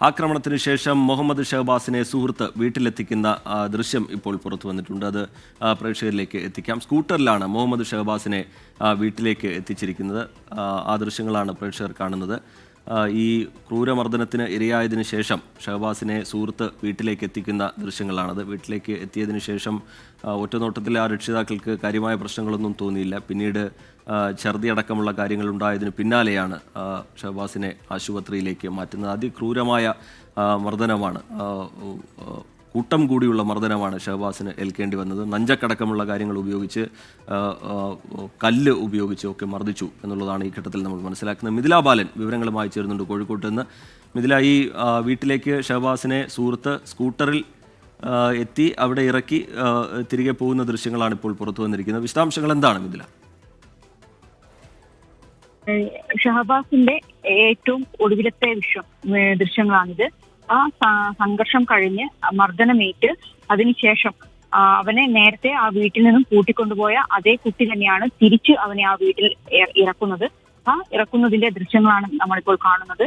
ആക്രമണത്തിന് ശേഷം മുഹമ്മദ് ഷഹബാസിനെ സുഹൃത്ത് വീട്ടിലെത്തിക്കുന്ന ദൃശ്യം ഇപ്പോൾ പുറത്തു വന്നിട്ടുണ്ട്. അത് പ്രേക്ഷകരിലേക്ക് എത്തിക്കാം. സ്കൂട്ടറിലാണ് മുഹമ്മദ് ഷഹബാസിനെ വീട്ടിലേക്ക് എത്തിച്ചിരിക്കുന്നത്. ആ ദൃശ്യങ്ങളാണ് പ്രേക്ഷകർ കാണുന്നത്. ഈ ക്രൂരമർദ്ദനത്തിന് ഇരയായതിനു ശേഷം ഷഹബാസിനെ സുഹൃത്ത് വീട്ടിലേക്ക് എത്തിക്കുന്ന ദൃശ്യങ്ങളാണത്. വീട്ടിലേക്ക് എത്തിയതിനു ശേഷം ഒറ്റനോട്ടത്തിൽ ആ രക്ഷിതാക്കൾക്ക് കാര്യമായ പ്രശ്നങ്ങളൊന്നും തോന്നിയില്ല. പിന്നീട് ഛർദി അടക്കമുള്ള കാര്യങ്ങൾ ഉണ്ടായതിന് പിന്നാലെയാണ് ഷഹബാസിനെ ആശുപത്രിയിലേക്ക് മാറ്റുന്നത്. അതിക്രൂരമായ മർദ്ദനമാണ്, കൂട്ടം കൂടിയുള്ള മർദ്ദനമാണ് ഷഹബാസിന് ഏൽക്കേണ്ടി വന്നത്. നഞ്ചക്കടക്കമുള്ള കാര്യങ്ങൾ ഉപയോഗിച്ച്, കല്ല് ഉപയോഗിച്ച് ഒക്കെ മർദ്ദിച്ചു എന്നുള്ളതാണ് ഈ ഘട്ടത്തിൽ നമ്മൾ മനസ്സിലാക്കുന്നത്. മിഥില ബാലൻ വിവരങ്ങളുമായി ചേരുന്നുണ്ട് കോഴിക്കോട്ട് നിന്ന്. മിഥില, ഈ വീട്ടിലേക്ക് ഷഹബാസിനെ സുഹൃത്ത് സ്കൂട്ടറിൽ എത്തി അവിടെ ഇറക്കി തിരികെ പോകുന്ന ദൃശ്യങ്ങളാണ് ഇപ്പോൾ പുറത്തു വന്നിരിക്കുന്നത്. വിശദാംശങ്ങൾ എന്താണ് മിഥില? ഷഹബാസിന്റെ ഏറ്റവും ഒടുവിലത്തെ ദൃശ്യങ്ങളാണിത്. ആ സംഘർഷം കഴിഞ്ഞ് മർദ്ദനമേറ്റ് അതിനുശേഷം അവനെ നേരത്തെ ആ വീട്ടിൽ നിന്നും കൂട്ടിക്കൊണ്ടുപോയ അതേ കുട്ടി തന്നെയാണ് തിരിച്ച് അവനെ ആ വീട്ടിൽ ഇറക്കുന്നത്. ആ ഇറക്കുന്നതിന്റെ ദൃശ്യങ്ങളാണ് നമ്മളിപ്പോൾ കാണുന്നത്.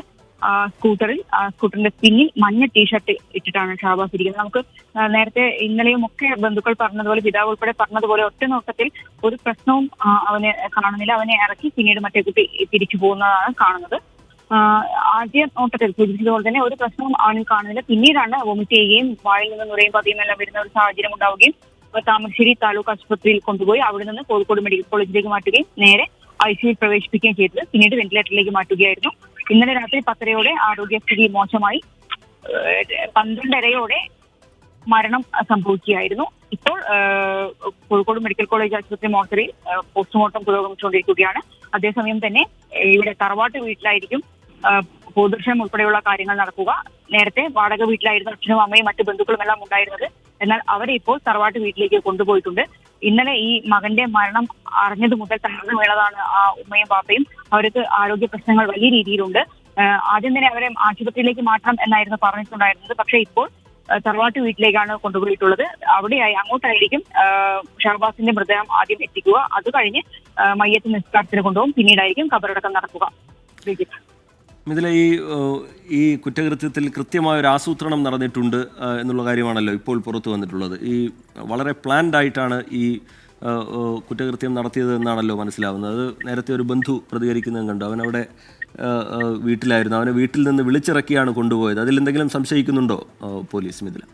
സ്കൂട്ടറിന്റെ പിന്നിൽ മഞ്ഞ ടീഷർട്ട് ഇട്ടിട്ടാണ് ഷഹബാസ് ഇരിക്കുന്നത്. നമുക്ക് നേരത്തെ ഇന്നലെയും ഒക്കെ ബന്ധുക്കൾ പറഞ്ഞതുപോലെ, പിതാവ് ഉൾപ്പെടെ പറഞ്ഞതുപോലെ, ഒറ്റ നോട്ടത്തിൽ ഒരു പ്രശ്നവും അവനെ കാണുന്നില്ല. അവനെ ഇറക്കി പിന്നീട് മറ്റേ കുട്ടി തിരിച്ചു പോകുന്നതാണ് കാണുന്നത്. ആദ്യ നോട്ടത്തിൽ സൂചിപ്പിച്ചതുപോലെ തന്നെ ഒരു പ്രശ്നവും അവനിൽ കാണുന്നില്ല. പിന്നീടാണ് വൊമിറ്റ് ചെയ്യുകയും വായിൽ നിന്ന് നുരയും പതിയും എല്ലാം വരുന്ന ഒരു സാഹചര്യം ഉണ്ടാവുകയും താമരശ്ശേരി താലൂക്ക് ആശുപത്രിയിൽ കൊണ്ടുപോയി അവിടെ നിന്ന് കോഴിക്കോട് മെഡിക്കൽ കോളേജിലേക്ക് മാറ്റുകയും നേരെ ICUയിൽ പ്രവേശിപ്പിക്കുകയും ചെയ്തത്. പിന്നീട് വെന്റിലേറ്ററിലേക്ക് മാറ്റുകയായിരുന്നു. ഇന്നലെ രാത്രി 10:30 ആരോഗ്യസ്ഥിതി മോശമായി 12:30 മരണം സംഭവിക്കുകയായിരുന്നു. ഇപ്പോൾ കോഴിക്കോട് മെഡിക്കൽ കോളേജ് ആശുപത്രി മോർച്ചറിയിൽ പോസ്റ്റ്മോർട്ടം പുരോഗമിച്ചുകൊണ്ടിരിക്കുകയാണ്. അതേസമയം തന്നെ ഇവിടെ തറവാട്ട് വീട്ടിലായിരിക്കും പൊതുദർശനം ഉൾപ്പെടെയുള്ള കാര്യങ്ങൾ നടക്കുക. നേരത്തെ വാടക വീട്ടിലായിരുന്നു അച്ഛനും അമ്മയും മറ്റു ബന്ധുക്കളും എല്ലാം ഉണ്ടായിരുന്നത്. എന്നാൽ അവരെ ഇപ്പോൾ തറവാട്ട് വീട്ടിലേക്ക് കൊണ്ടുപോയിട്ടുണ്ട്. ഇന്നലെ ഈ മകന്റെ മരണം അറിഞ്ഞത് മുതൽ തകർന്നു വീണതാണ് ആ ഉമ്മയും പാപ്പയും. അവർക്ക് ആരോഗ്യ പ്രശ്നങ്ങൾ വലിയ രീതിയിലുണ്ട്. ആദ്യം തന്നെ അവരെ ആശുപത്രിയിലേക്ക് മാറ്റണം എന്നായിരുന്നു പറഞ്ഞിട്ടുണ്ടായിരുന്നത്. പക്ഷേ ഇപ്പോൾ തറവാട്ട് വീട്ടിലേക്കാണ് കൊണ്ടുപോയിട്ടുള്ളത്. അങ്ങോട്ടായിരിക്കും ഷഹബാസിന്റെ മൃതദേഹം ആദ്യം എത്തിക്കുക. അത് കഴിഞ്ഞ് മയ്യത്ത് നിസ്കാരത്തിന് കൊണ്ടുപോകും. പിന്നീടായിരിക്കും ഖബറടക്കം നടക്കുക. ഇതിലെ ഈ കുറ്റകൃത്യത്തിൽ കൃത്യമായ ഒരു ആസൂത്രണം നടന്നിട്ടുണ്ട് എന്നുള്ള കാര്യമാണല്ലോ ഇപ്പോൾ പുറത്തു വന്നിട്ടുള്ളത്. ഈ വളരെ പ്ലാൻഡ് ആയിട്ടാണ് ഈ കുറ്റകൃത്യം നടത്തിയത് എന്നാണല്ലോ മനസ്സിലാവുന്നത്. അത് നേരത്തെ ഒരു ബന്ധു പ്രതികരിക്കുന്നതും കണ്ടു. അവനവിടെ വീട്ടിലായിരുന്നു. അവനെ വീട്ടിൽ നിന്ന് വിളിച്ചിറക്കിയാണ് കൊണ്ടുപോയത്. അതിലെന്തെങ്കിലും സംശയിക്കുന്നുണ്ടോ പോലീസ് മിഥില?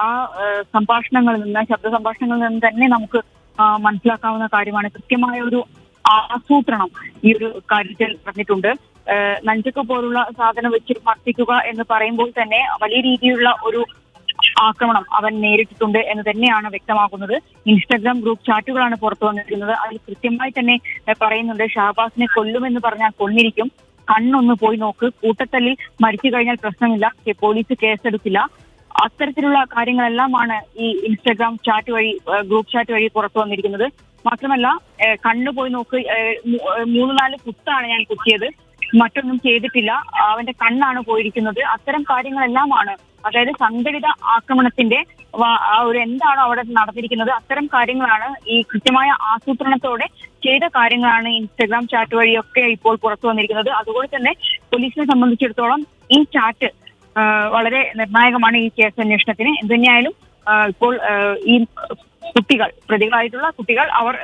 ആ സംഭാഷണങ്ങളിൽ നിന്ന്, ശബ്ദ സംഭാഷണങ്ങളിൽ നിന്ന് തന്നെ നമുക്ക് മനസ്സിലാക്കാവുന്ന കാര്യമാണ്. കൃത്യമായ ഒരു ആസൂത്രണം ഈ ഒരു കാര്യത്തിൽ പറഞ്ഞിട്ടുണ്ട്. നഞ്ചക്ക് പോലുള്ള സാധനം വെച്ച് മർദ്ദിക്കുക എന്ന് പറയുമ്പോൾ തന്നെ വലിയ രീതിയിലുള്ള ഒരു ആക്രമണം അവൻ നേരിട്ടിട്ടുണ്ട് എന്ന് തന്നെയാണ് വ്യക്തമാക്കുന്നത്. ഇൻസ്റ്റാഗ്രാം ഗ്രൂപ്പ് ചാറ്റുകളാണ് പുറത്തു വന്നിരിക്കുന്നത്. അതിൽ കൃത്യമായി തന്നെ പറയുന്നുണ്ട്, ഷഹബാസിനെ കൊല്ലുമെന്ന് പറഞ്ഞാൽ കൊന്നിരിക്കും, കണ്ണൊന്ന് പോയി നോക്ക്, കൂട്ടത്തല്ലിൽ മരിച്ചു കഴിഞ്ഞാൽ പ്രശ്നമില്ല, പോലീസ് കേസെടുക്കില്ല. അത്തരത്തിലുള്ള കാര്യങ്ങളെല്ലാമാണ് ഈ ഇൻസ്റ്റാഗ്രാം ചാറ്റ് വഴി, ഗ്രൂപ്പ് ചാറ്റ് വഴി പുറത്തു വന്നിരിക്കുന്നത്. മാത്രമല്ല, കണ്ണു പോയി നോക്ക്, 3-4 കുത്താണ് ഞാൻ കുത്തിയത്, മറ്റൊന്നും ചെയ്തിട്ടില്ല, അവന്റെ കണ്ണാണ് പോയിരിക്കുന്നത്. അത്തരം കാര്യങ്ങളെല്ലാമാണ്, അതായത് സംഘടിത ആക്രമണത്തിന്റെ എന്താണോ അവിടെ നടന്നിരിക്കുന്നത് അത്തരം കാര്യങ്ങളാണ്, ഈ കൃത്യമായ ആസൂത്രണത്തോടെ ചെയ്ത കാര്യങ്ങളാണ് ഇൻസ്റ്റാഗ്രാം ചാറ്റ് വഴിയൊക്കെ ഇപ്പോൾ പുറത്തു വന്നിരിക്കുന്നത്. അതുപോലെ തന്നെ പോലീസിനെ സംബന്ധിച്ചിടത്തോളം ഈ ചാറ്റ് വളരെ നിർണായകമാണ് ഈ കേസ് അന്വേഷണത്തിന്. എന്തുതന്നെയായാലും ഇപ്പോൾ ഈ കുട്ടികൾ, പ്രതികളായിട്ടുള്ള കുട്ടികൾ, അവർ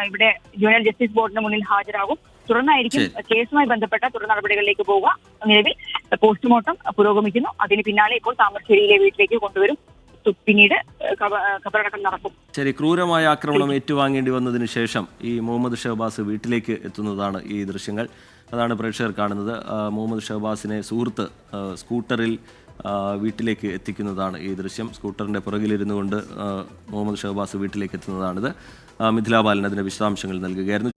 ഇവിടെ ജുവനൈൽ ജസ്റ്റിസ് ബോർഡിന് മുന്നിൽ ഹാജരാകും. തുടർന്നായിരിക്കും കേസുമായി ബന്ധപ്പെട്ട തുടർ നടപടികളിലേക്ക് പോവുക. നിലവിൽ പോസ്റ്റ്മോർട്ടം പുരോഗമിക്കുന്നു. അതിന് പിന്നാലെ ഇപ്പോൾ താമരശ്ശേരിയിലെ വീട്ടിലേക്ക് കൊണ്ടുവരും. പിന്നീട് ഖബറടക്കം നടക്കും. ശരി, ക്രൂരമായ ആക്രമണം ഏറ്റുവാങ്ങേണ്ടി വന്നതിന് ശേഷം ഈ മുഹമ്മദ് ഷഹബാസ് വീട്ടിലേക്ക് എത്തുന്നതാണ് ഈ ദൃശ്യങ്ങൾ. അതാണ് പ്രേക്ഷകർ കാണുന്നത്. മുഹമ്മദ് ഷഹബാസിനെ സുഹൃത്ത് സ്കൂട്ടറിൽ വീട്ടിലേക്ക് എത്തിക്കുന്നതാണ് ഈ ദൃശ്യം. സ്കൂട്ടറിൻ്റെ പുറകിലിരുന്നു കൊണ്ട് മുഹമ്മദ് ഷഹബാസ് വീട്ടിലേക്ക് എത്തുന്നതാണിത്. മിഥില ബാലൻ അതിൻ്റെ വിശദാംശങ്ങൾ നൽകുകയായിരുന്നു.